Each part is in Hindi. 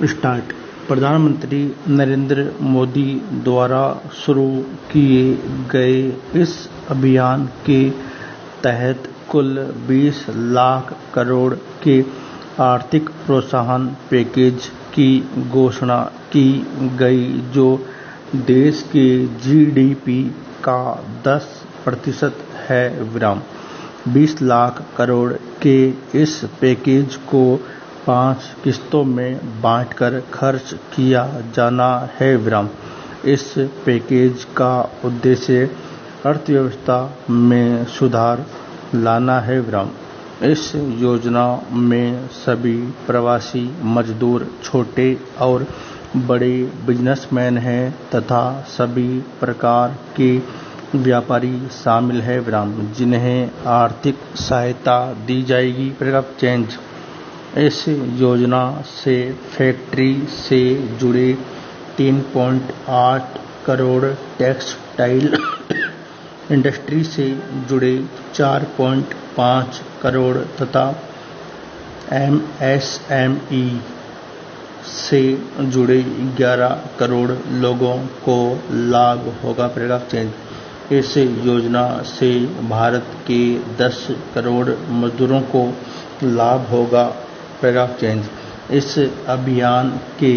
स्टार्ट। प्रधानमंत्री नरेंद्र मोदी द्वारा शुरू किए गए इस अभियान के तहत कुल 20 लाख करोड़ के आर्थिक प्रोत्साहन पैकेज की घोषणा की गई, जो देश के जीडीपी का 10% है। 20 लाख करोड़ के इस पैकेज को 5 किस्तों में बांटकर खर्च किया जाना है। इस पैकेज का उद्देश्य अर्थव्यवस्था में सुधार लाना है। इस योजना में सभी प्रवासी मजदूर, छोटे और बड़े बिजनेसमैन हैं तथा सभी प्रकार के व्यापारी शामिल हैं, जिन्हें आर्थिक सहायता दी जाएगी। चेंज। इस योजना से फैक्ट्री से जुड़े 3.8 करोड़, टेक्सटाइल इंडस्ट्री से जुड़े 4.5 करोड़ तथा एमएसएमई से जुड़े 11 करोड़ लोगों को लाभ होगा। चेंज। इस योजना से भारत के 10 करोड़ मजदूरों को लाभ होगा। चेंज। इस अभियान के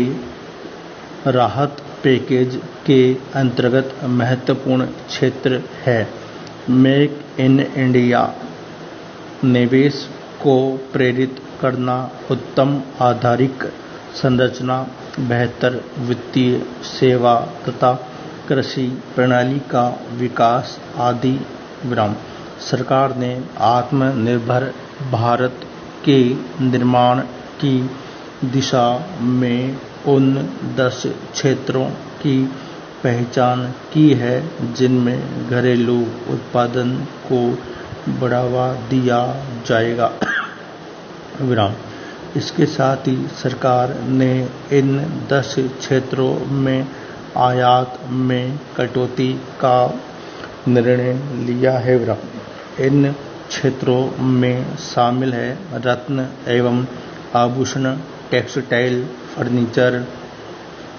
राहत पैकेज के अंतर्गत महत्वपूर्ण क्षेत्र है मेक इन इंडिया, निवेश को प्रेरित करना, उत्तम आधारिक संरचना, बेहतर वित्तीय सेवा तथा कृषि प्रणाली का विकास आदि। सरकार ने आत्मनिर्भर भारत के निर्माण की दिशा में उन 10 क्षेत्रों की पहचान की है जिनमें घरेलू उत्पादन को बढ़ावा दिया जाएगा। इसके साथ ही सरकार ने इन 10 क्षेत्रों में आयात में कटौती का निर्णय लिया है। इन क्षेत्रों में शामिल है रत्न एवं आभूषण, टेक्सटाइल, फर्नीचर,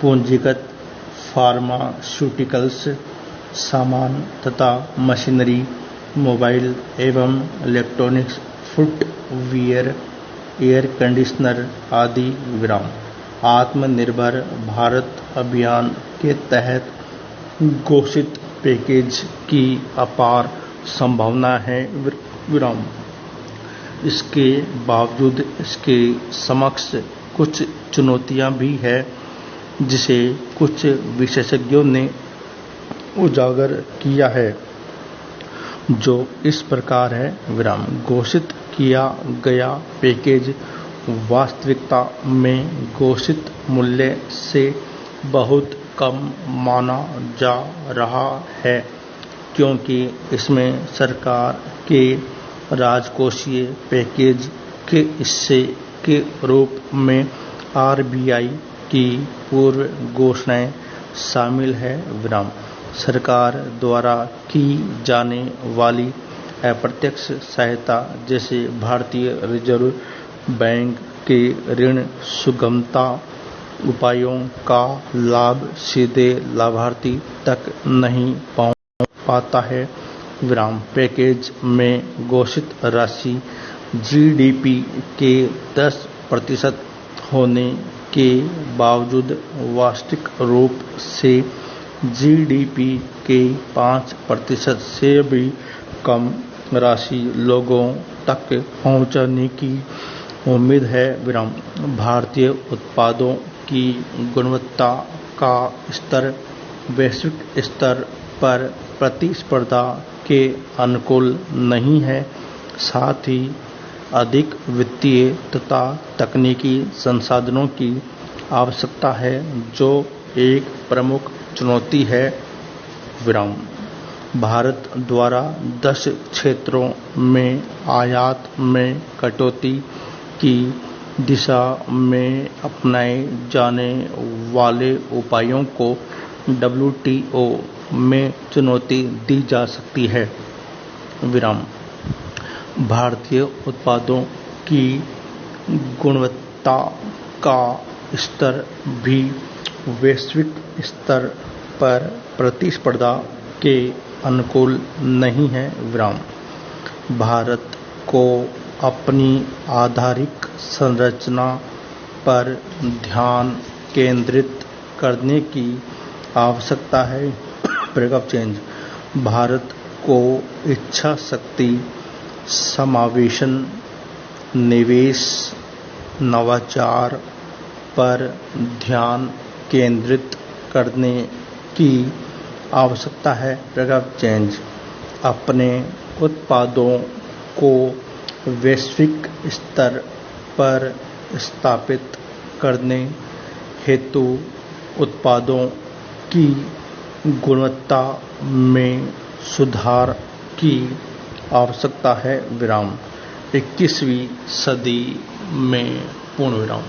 पूंजीगत फार्मास्यूटिकल्स सामान तथा मशीनरी, मोबाइल एवं इलेक्ट्रॉनिक्स, फुटवियर, एयर कंडीशनर आदि। आत्मनिर्भर भारत अभियान के तहत घोषित पैकेज की अपार संभावना है। इसके बावजूद इसके समक्ष कुछ चुनौतियां भी है, जिसे कुछ विशेषज्ञों ने उजागर किया है, जो इस प्रकार है। घोषित किया गया पैकेज वास्तविकता में घोषित मूल्य से बहुत कम माना जा रहा है, क्योंकि इसमें सरकार के राजकोषीय पैकेज के हिस्से के रूप में आरबीआई की पूर्व घोषणाएं शामिल है। सरकार द्वारा की जाने वाली अप्रत्यक्ष सहायता, जैसे भारतीय रिजर्व बैंक के ऋण सुगमता उपायों का लाभ सीधे लाभार्थी तक नहीं पहुंच पाता है। पैकेज में घोषित राशि जीडीपी के 10% होने के बावजूद वास्तविक रूप से जीडीपी के 5% से भी कम राशि लोगों तक पहुंचाने की उम्मीद है। भारतीय उत्पादों की गुणवत्ता का स्तर वैश्विक स्तर पर प्रतिस्पर्धा के अनुकूल नहीं है, साथ ही अधिक वित्तीय तथा तकनीकी संसाधनों की आवश्यकता है, जो एक प्रमुख चुनौती है। भारत द्वारा 10 क्षेत्रों में आयात में कटौती की दिशा में अपनाए जाने वाले उपायों को डब्ल्यूटीओ में चुनौती दी जा सकती है। भारतीय उत्पादों की गुणवत्ता का स्तर भी वैश्विक स्तर पर प्रतिस्पर्धा के अनुकूल नहीं है। विराम। भारत को अपनी आधारिक संरचना पर ध्यान केंद्रित करने की आवश्यकता है। Breakup change. भारत को इच्छा शक्ति, समावेशन, निवेश, नवाचार पर ध्यान केंद्रित करने की आवश्यकता है। Breakup change. अपने उत्पादों को वैश्विक स्तर पर स्थापित करने हेतु उत्पादों की गुणवत्ता में सुधार की आवश्यकता है। विराम। 21वीं सदी में पूर्ण विराम।